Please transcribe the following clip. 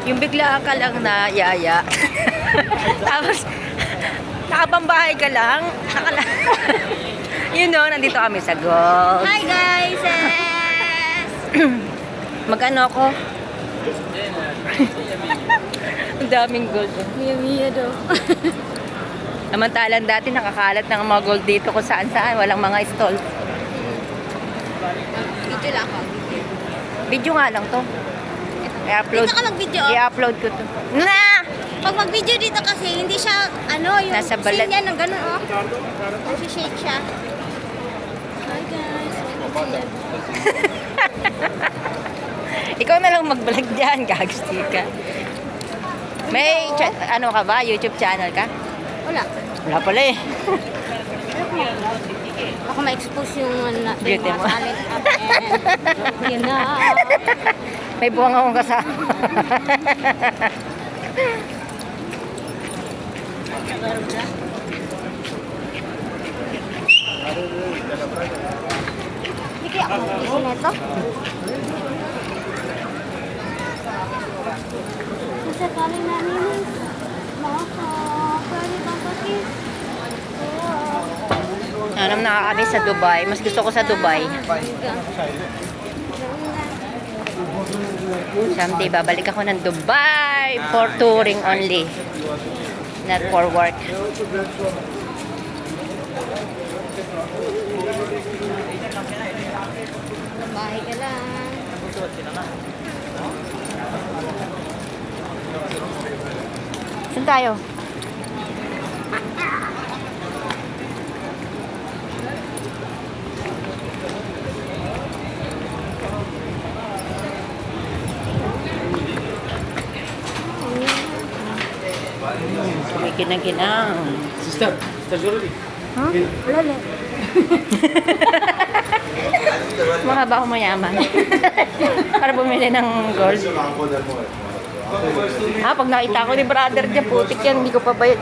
Yung biglaan ka lang na yaya. Tapos, nakapambahay ka lang. You know, nandito kami sa golf. Hi guys! Yes! Mag-ano ako? Ang daming gold. Mia daw. Samantalang dati nakakalat ng mga gold dito kung saan-saan. Walang mga stall. Video lang ako. Video nga lang to. I-upload. Dito ka mag-video. I-upload ko to. Na! Pag mag-video dito kasi, hindi siya, yung Nasa balat. scene niya ng gano'n, oh. Nasi-shake siya. Hi guys. Ikaw na lang mag-vlog dyan, gagsti ka. May, ano ka ba? YouTube channel ka? Wala. Wala pala eh. Ako ma-expose yung Beauty mo. talent up and yun na. May buwang akong kasama. Hindi kaya ako mag-expose neto. Kasi kali namin pwede bang pakis? Anong nakakami sa Dubai? Mas gusto ko sa Dubai. Someday, babalik ako ng Dubai for touring only. Not for work. Bahay ka lang. Saan tayo? Kumikinang-kinang. Sister, jewelry. Huh? Wala lang. Mga ba akong mayaman? Para bumili ng gold. Pag nakita ko ni brother dyan, putik yan, hindi ko pa bayad.